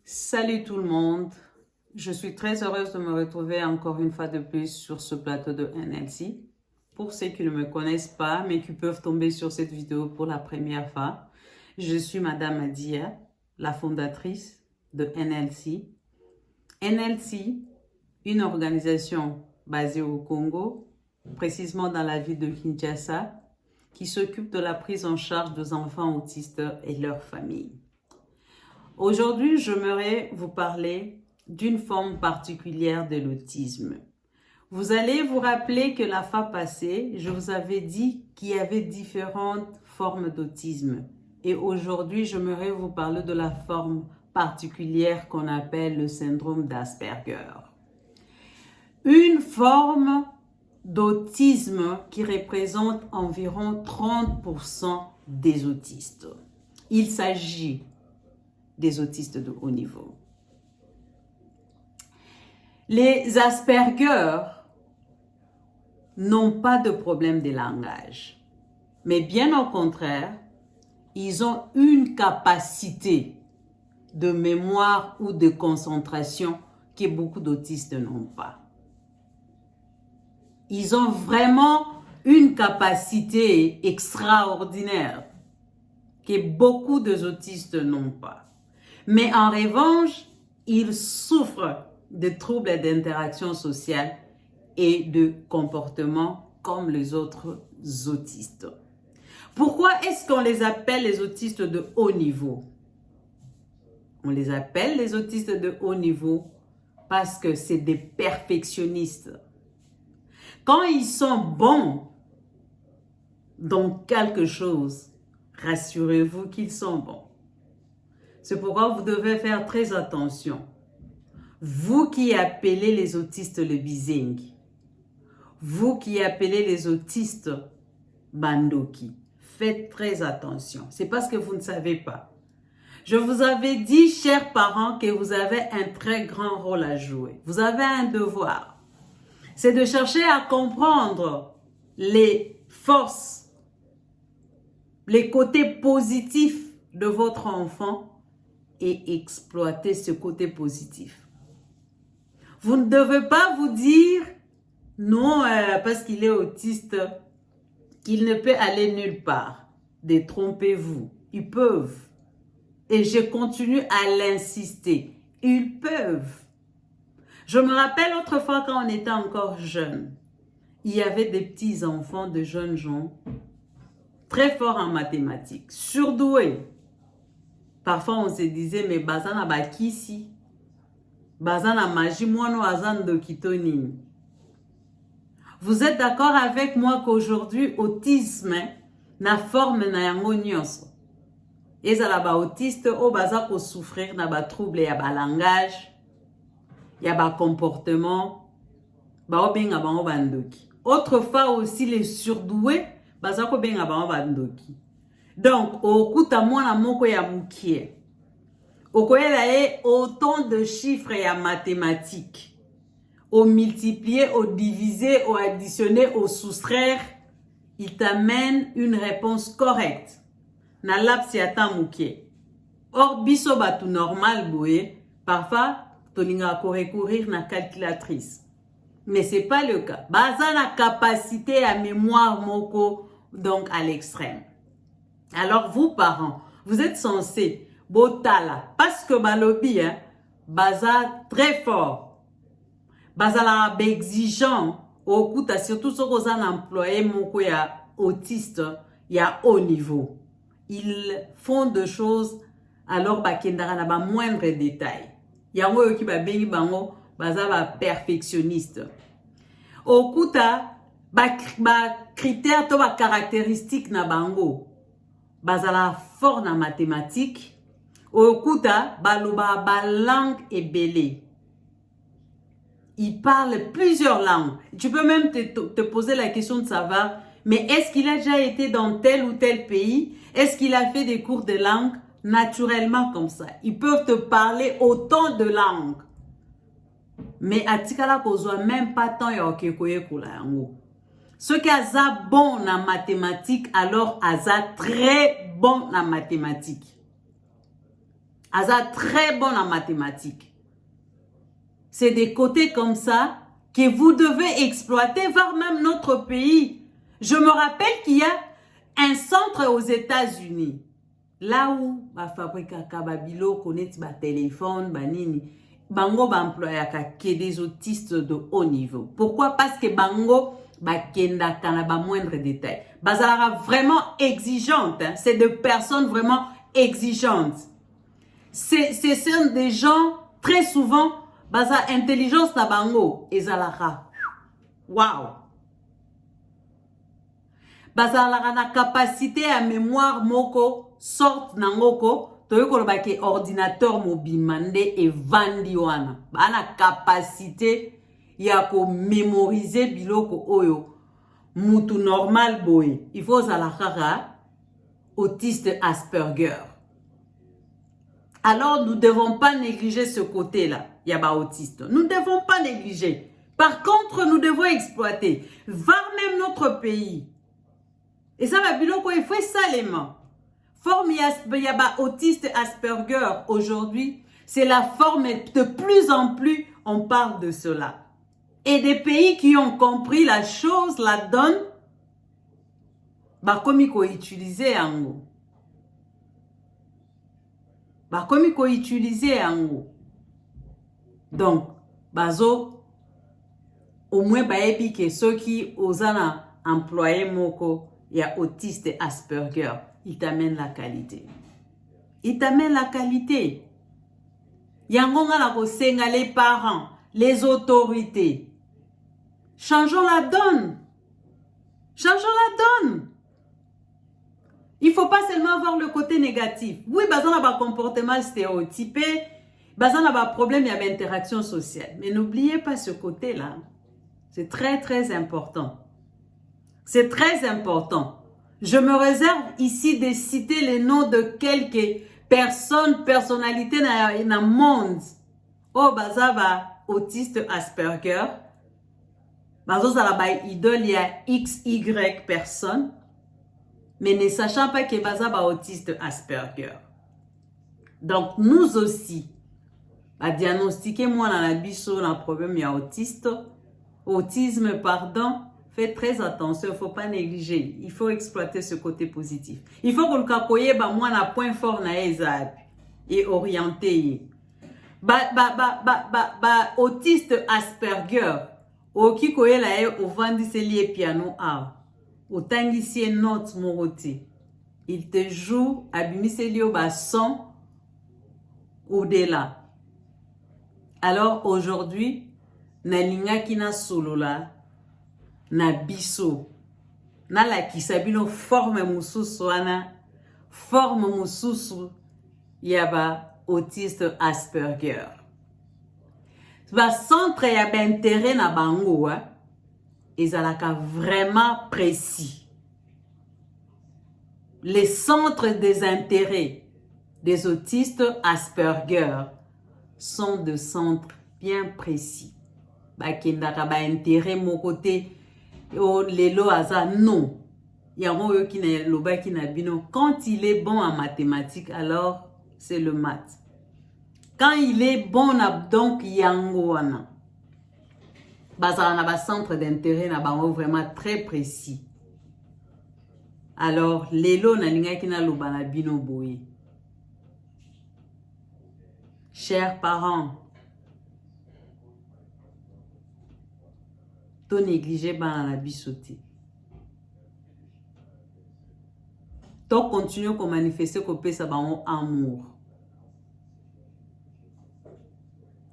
Salut tout le monde, je suis très heureuse de me retrouver encore une fois de plus sur ce plateau de NLC. Pour ceux qui ne me connaissent pas, mais qui peuvent tomber sur cette vidéo pour la première fois, je suis Madame Adia, la fondatrice de NLC. NLC, une organisation basée au Congo, précisément dans la ville de Kinshasa, qui s'occupe de la prise en charge des enfants autistes et leurs familles. Aujourd'hui, j'aimerais vous parler d'une forme particulière de l'autisme. Vous allez vous rappeler que la fois passée, je vous avais dit qu'il y avait différentes formes d'autisme. Et aujourd'hui, j'aimerais vous parler de la forme particulière qu'on appelle le syndrome d'Asperger. Une forme d'autisme qui représente environ 30% des autistes. Il s'agit des autistes de haut niveau. Les Asperger n'ont pas de problème de langage, mais bien au contraire, ils ont une capacité de mémoire ou de concentration que beaucoup d'autistes n'ont pas. Ils ont vraiment une capacité extraordinaire que beaucoup d'autistes n'ont pas. Mais en revanche, ils souffrent de troubles d'interaction sociale et de comportement comme les autres autistes. Pourquoi est-ce qu'on les appelle les autistes de haut niveau? On les appelle les autistes de haut niveau parce que c'est des perfectionnistes. Quand ils sont bons dans quelque chose, rassurez-vous qu'ils sont bons. C'est pourquoi vous devez faire très attention. Vous qui appelez les autistes le bizing, vous qui appelez les autistes bandoki, faites très attention. C'est parce que vous ne savez pas. Je vous avais dit, chers parents, que vous avez un très grand rôle à jouer. Vous avez un devoir. C'est de chercher à comprendre les forces, les côtés positifs de votre enfant et exploiter ce côté positif. Vous ne devez pas vous dire non parce qu'il est autiste, qu'il ne peut aller nulle part. Détrompez-vous. Ils peuvent. Et je continue à l'insister. Ils peuvent. Je me rappelle autrefois quand on était encore jeune, il y avait des petits enfants, de jeunes gens, très forts en mathématiques, surdoués. Parfois, on se disait, mais bazana bakisi, bazana maji, moano azan do kitoni. Vous êtes d'accord avec moi qu'aujourd'hui, autisme, na forme na yango nyonso. Ezala ba autiste, o baza ko souffrir na ba trouble ya ba langage, ya ba comportement, ba obenga bango bandoki. Autrefois aussi, les surdoués, baza ko benga bango bandoki. Donc, okuta mwana moko ya mukie. Okoyela ye autant de chiffres ya mathématiques. Au multiplier, au diviser, au additionner, au soustraire, il t'amène une réponse correcte. Na lapsi ata mukie. Or, biso batu normal boye, parfois, tolinga ko recourir na calculatrice. Mais c'est pas le cas. Baza na capacité à mémoire moko, donc à l'extrême. Alors, vous, parents, vous êtes censés, botala, parce que balobi, hein, baza très fort, baza la exigeant, au coup, surtout si vous avez un employé, moko ya autiste, ya haut niveau. Ils font des choses, alors, bakendara na ba moindre détail. Yango yoki ba bengi bango, baza ba perfectionniste. Au coup, ba critères, to ba caractéristiques na bango. Bazala fort na mathématiques, okuta baloba ba langue ebele. Il parle plusieurs langues. Tu peux même te poser la question de savoir, mais est-ce qu'il a déjà été dans tel ou tel pays? Est-ce qu'il a fait des cours de langue? Naturellement comme ça. Ils peuvent te parler autant de langues. Mais atikala kozwa même pas tant ya okekoye kula yango. Ceux qui sont bons en mathématiques, alors ils sont très bons en mathématiques. Aza très bon en mathématiques. C'est des côtés comme ça que vous devez exploiter, voire même notre pays. Je me rappelle qu'il y a un centre aux États-Unis. Là où ba fabrikaka ba biloko neti ba téléphone, ba nini, bango ba employaka que des autistes de haut niveau. Pourquoi? Parce que bango ba kendaka na ba moindre détail. Bazala vraiment exigeante, hein? C'est des personnes vraiment exigeantes. Ce sont des gens très souvent baza intelligence na bango ezalaka. Wow. Bazalaka na capacité à mémoire moko sorte nangoko toyokolo bake ordinateur mobimande et vandi wana bana capacité ya ko mémoriser biloko oyo mutu normal boy il faut zalaka autiste Asperger. Alors nous ne devons pas négliger ce côté-là, yaba autiste. Nous ne devons pas négliger. Par contre, nous devons exploiter, voir même notre pays. Et ça va biloko il faut salement. Forme yaba autiste Asperger aujourd'hui, c'est la forme de plus en plus on parle de cela. Et des pays qui ont compris la chose, la donne, bah comme il faut utiliser en gros. Bah comme il faut utiliser en gros. Donc, bazo au moins baebi que ceux qui osent employer moko il y a autiste Asperger, il t'amène la qualité. Il t'amène la qualité. Yangonga la kosenga les parents, les autorités. Changeons la donne. Changeons la donne. Il ne faut pas seulement voir le côté négatif. Oui, bazan a un comportement stéréotypé, bazan a un problème, il y a une interaction sociale. Mais n'oubliez pas ce côté-là. C'est très, très important. C'est très important. Je me réserve ici de citer les noms de quelques personnes, personnalités dans le monde. Oh, bazaba, autiste Asperger. Bazo zalaba idole, il y a XY personnes. Mais ne sachant pas que bazaba autiste Asperger. Donc, nous aussi, à diagnostiquer moi dans la biso, dans le problème, il y a autisme, pardon. Faites très attention, il ne faut pas négliger. Il faut exploiter ce côté positif. Il faut que le kakoye ba moi na point fort na ezab et orienté. Autiste Asperger. Oki koye la e ovandi se lié piano a. Otangisi note morote. Il te joue abimise lié ba son au-delà. Alors aujourd'hui, na linga kina solo la na biso na la kisabino forme mususu wana forme mususu yaba autiste Asperger. Ba centre ya intérêt na bango ezalaka vraiment précis. Les centres des intérêts des autistes Asperger sont de centres bien précis. Ba kendaka ba intérêt mon côté lelo aza non. Yango qui ne loba qui na bino quand il est bon en mathématiques alors c'est le maths. Quand il est bon donc yango wana. Bazana ba centre d'intérêt na bango vraiment très précis. Alors lelo na linga qui na loba na bino boye. Chers parents, to négliger bana na bisoté. To continuer ko manifester ko pesa bango amour.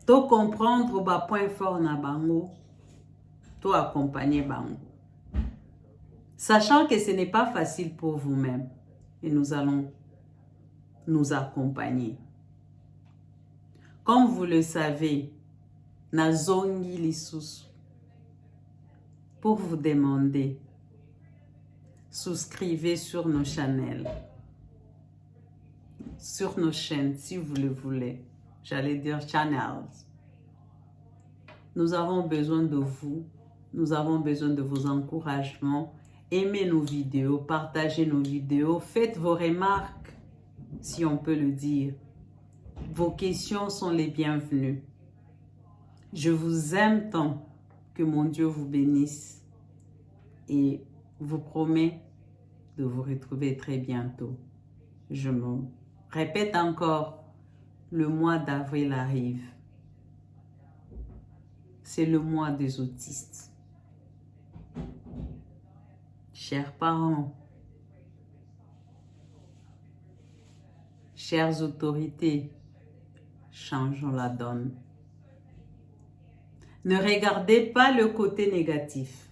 To comprendre ba point fort na bango, to accompagner bango. Sachant que ce n'est pas facile pour vous-même et nous allons nous accompagner. Comme vous le savez, nazongi lisusu pour vous demander, souscrivez sur nos chaînes, sur nos chaînes si vous le voulez. J'allais dire channels. Nous avons besoin de vous, nous avons besoin de vos encouragements. Aimez nos vidéos, partagez nos vidéos, faites vos remarques, si on peut le dire. Vos questions sont les bienvenues. Je vous aime tant. Que mon Dieu vous bénisse et vous promets de vous retrouver très bientôt. Je me répète encore, le mois d'avril arrive. C'est le mois des autistes. Chers parents, chères autorités, changeons la donne. Ne regardez pas le côté négatif.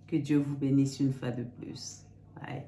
Que Dieu vous bénisse une fois de plus. Bye.